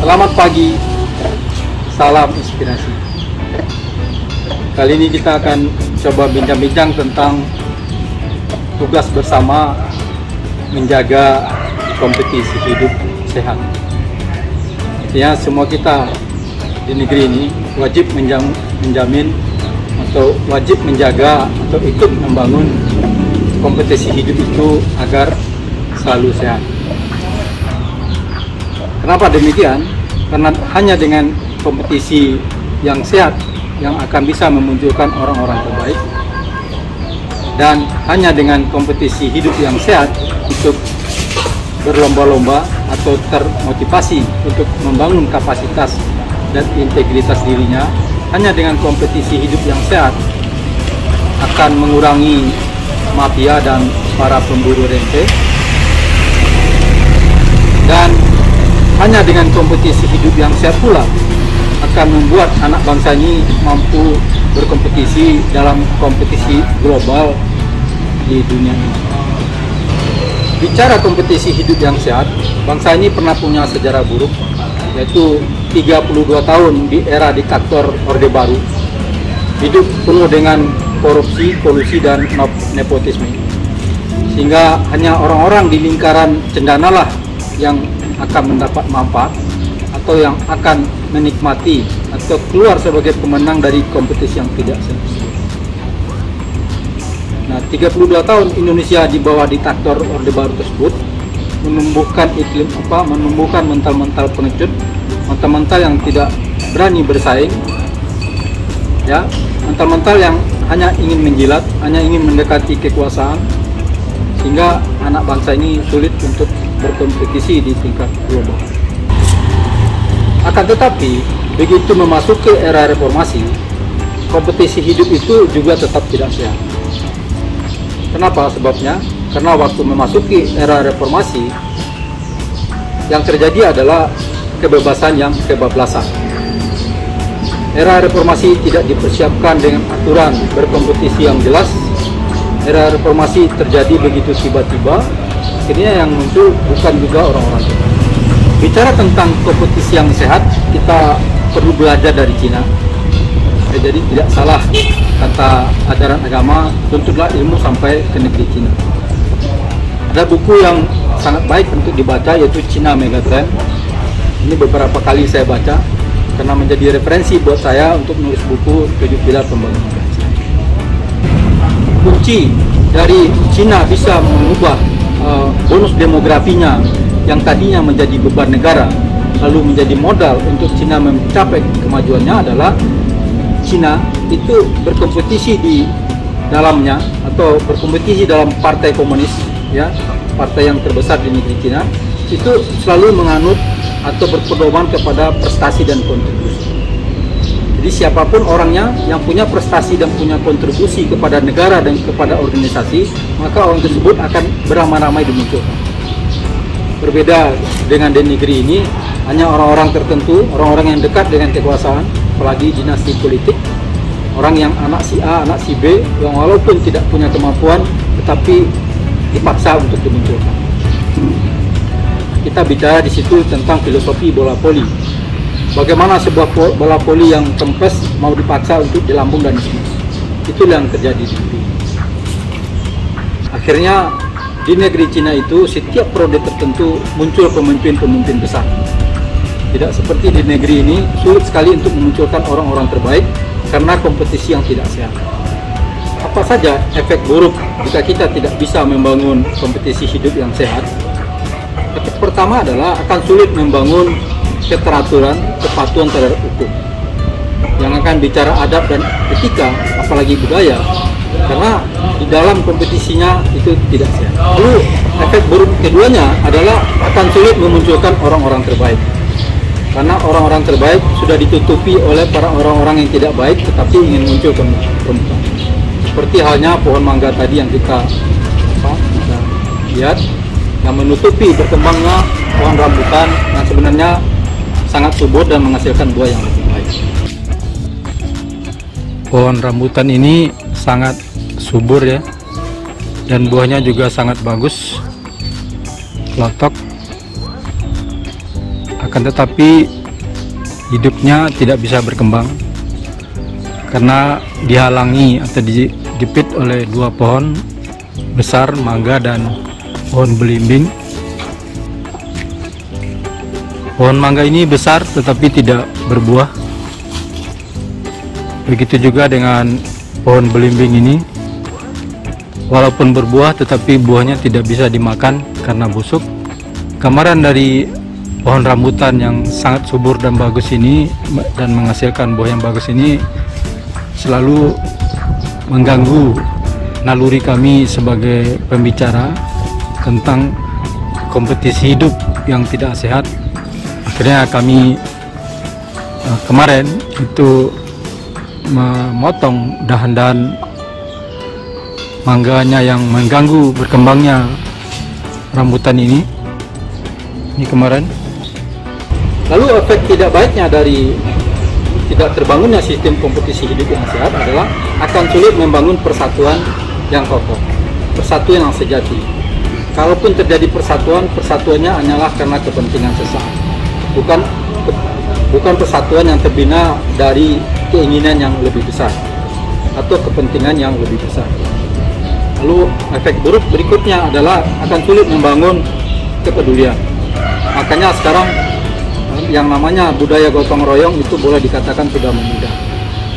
Selamat pagi, salam inspirasi. Kali ini kita akan coba bincang-bincang tentang tugas bersama menjaga kompetisi hidup sehat. Artinya semua kita di negeri ini wajib menjamin atau wajib menjaga atau ikut membangun kompetisi hidup itu agar selalu sehat. Kenapa demikian? Karena hanya dengan kompetisi yang sehat yang akan bisa memunculkan orang-orang terbaik, dan hanya dengan kompetisi hidup yang sehat untuk berlomba-lomba atau termotivasi untuk membangun kapasitas dan integritas dirinya. Hanya dengan kompetisi hidup yang sehat akan mengurangi mafia dan para pemburu rente, dan hanya dengan kompetisi hidup yang sehat pula akan membuat anak bangsa ini mampu berkompetisi dalam kompetisi global di dunia ini. Bicara kompetisi hidup yang sehat, bangsa ini pernah punya sejarah buruk, yaitu 32 tahun di era diktator Orde Baru, hidup penuh dengan korupsi, kolusi, dan nepotisme, sehingga hanya orang-orang di lingkaran cendana lah yang akan mendapat manfaat atau yang akan menikmati atau keluar sebagai pemenang dari kompetisi yang tidak sehat. Nah, 32 tahun Indonesia di bawah diktator Orde Baru tersebut menumbuhkan menumbuhkan mental-mental pengecut, mental-mental yang tidak berani bersaing, ya, mental-mental yang hanya ingin menjilat, hanya ingin mendekati kekuasaan, sehingga anak bangsa ini sulit untuk berkompetisi di tingkat global. Akan tetapi, begitu memasuki era reformasi, kompetisi hidup itu juga tetap tidak sehat. Kenapa? Sebabnya, karena waktu memasuki era reformasi, yang terjadi adalah kebebasan yang kebablasan. Era reformasi tidak dipersiapkan dengan aturan berkompetisi yang jelas. Era reformasi terjadi begitu tiba-tiba. Akhirnya yang muncul bukan juga orang-orang. Bicara tentang kompetisi yang sehat, kita perlu belajar dari Cina. Jadi tidak salah kata ajaran agama, tuntutlah ilmu sampai ke negeri Cina. Ada buku yang sangat baik untuk dibaca, yaitu China Megatrend. Ini beberapa kali saya baca karena menjadi referensi buat saya untuk menulis buku 7 Pilar Pembangunan. Kunci dari Cina bisa mengubah bonus demografinya yang tadinya menjadi beban negara lalu menjadi modal untuk Cina mencapai kemajuannya adalah Cina itu berkompetisi di dalamnya atau berkompetisi dalam partai komunis, ya, partai yang terbesar di negeri Cina, itu selalu menganut atau berpedoman kepada prestasi dan kontribusi. Jadi siapapun orangnya yang punya prestasi dan punya kontribusi kepada negara dan kepada organisasi, maka orang tersebut akan beramai-ramai dimunculkan. Berbeda dengan di negeri ini, hanya orang-orang tertentu, orang-orang yang dekat dengan kekuasaan, apalagi dinasti politik, orang yang anak si A, anak si B, yang walaupun tidak punya kemampuan, tetapi dipaksa untuk dimunculkan. Kita bicara di situ tentang filosofi bola voli. Bagaimana sebuah bola voli yang kempes mau dipaksa untuk dilambung dan dismiss. Itulah yang terjadi di negeri. Akhirnya di negeri Cina itu setiap periode tertentu muncul pemimpin-pemimpin besar. Tidak seperti di negeri ini, sulit sekali untuk memunculkan orang-orang terbaik karena kompetisi yang tidak sehat. Apa saja efek buruk jika kita tidak bisa membangun kompetisi hidup yang sehat? Efek pertama adalah akan sulit membangun keteraturan, kepatuhan terhadap hukum yang akan bicara adab dan etika, apalagi budaya, karena di dalam kompetisinya itu tidak sehat. Lalu efek buruk keduanya adalah akan sulit memunculkan orang-orang terbaik, karena orang-orang terbaik sudah ditutupi oleh para orang-orang yang tidak baik tetapi ingin muncul ke permukaan. Seperti halnya pohon mangga tadi yang kita lihat, yang menutupi berkembangnya pohon rambutan yang sebenarnya sangat subur dan menghasilkan buah yang lebih baik. Pohon rambutan ini sangat subur, ya, dan buahnya juga sangat bagus, lotok. akan tetapi hidupnya tidak bisa berkembang karena dihalangi atau dijepit oleh dua pohon besar, mangga dan pohon belimbing. Pohon mangga ini besar tetapi tidak berbuah. Begitu juga dengan pohon belimbing ini, walaupun berbuah tetapi buahnya tidak bisa dimakan karena busuk. Gambaran dari pohon rambutan yang sangat subur dan bagus ini dan menghasilkan buah yang bagus ini selalu mengganggu naluri kami sebagai pembicara tentang kompetisi hidup yang tidak sehat. Akhirnya kami kemarin itu memotong dahan-dahan mangganya yang mengganggu berkembangnya rambutan ini kemarin. Lalu efek tidak baiknya dari tidak terbangunnya sistem kompetisi hidup yang sehat adalah akan sulit membangun persatuan yang kokoh, persatuan yang sejati. Kalaupun terjadi persatuan, persatuannya hanyalah karena kepentingan sesaat, bukan persatuan yang terbina dari keinginan yang lebih besar atau kepentingan yang lebih besar. Lalu efek buruk berikutnya adalah akan sulit membangun kepedulian. Makanya sekarang yang namanya budaya gotong royong itu boleh dikatakan sudah memudar,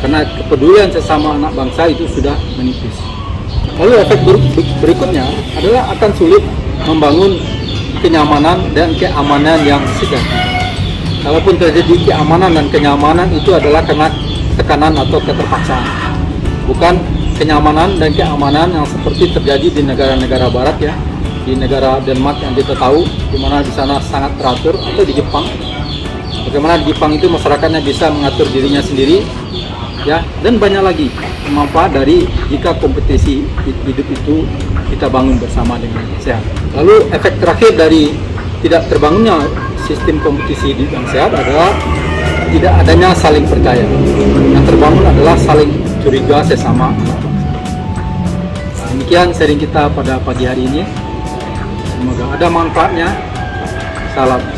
karena kepedulian sesama anak bangsa itu sudah menipis. Lalu efek buruk berikutnya adalah akan sulit membangun kenyamanan dan keamanan yang sejati. Kalaupun terjadi keamanan dan kenyamanan itu adalah karena tekanan atau keterpaksaan, bukan kenyamanan dan keamanan yang seperti terjadi di negara-negara barat ya, di negara Denmark yang kita tahu, di mana di sana sangat teratur, atau di Jepang. Bagaimana di Jepang itu masyarakatnya bisa mengatur dirinya sendiri, ya, dan banyak lagi manfaat dari jika kompetisi hidup itu kita bangun bersama dengan sehat. Lalu efek terakhir dari tidak terbangunnya sistem kompetisi hidup yang sehat adalah tidak adanya saling percaya. Yang terbangun adalah saling curiga sesama anak bangsa. Demikian sharing kita pada pagi hari ini. Semoga ada manfaatnya. Salam.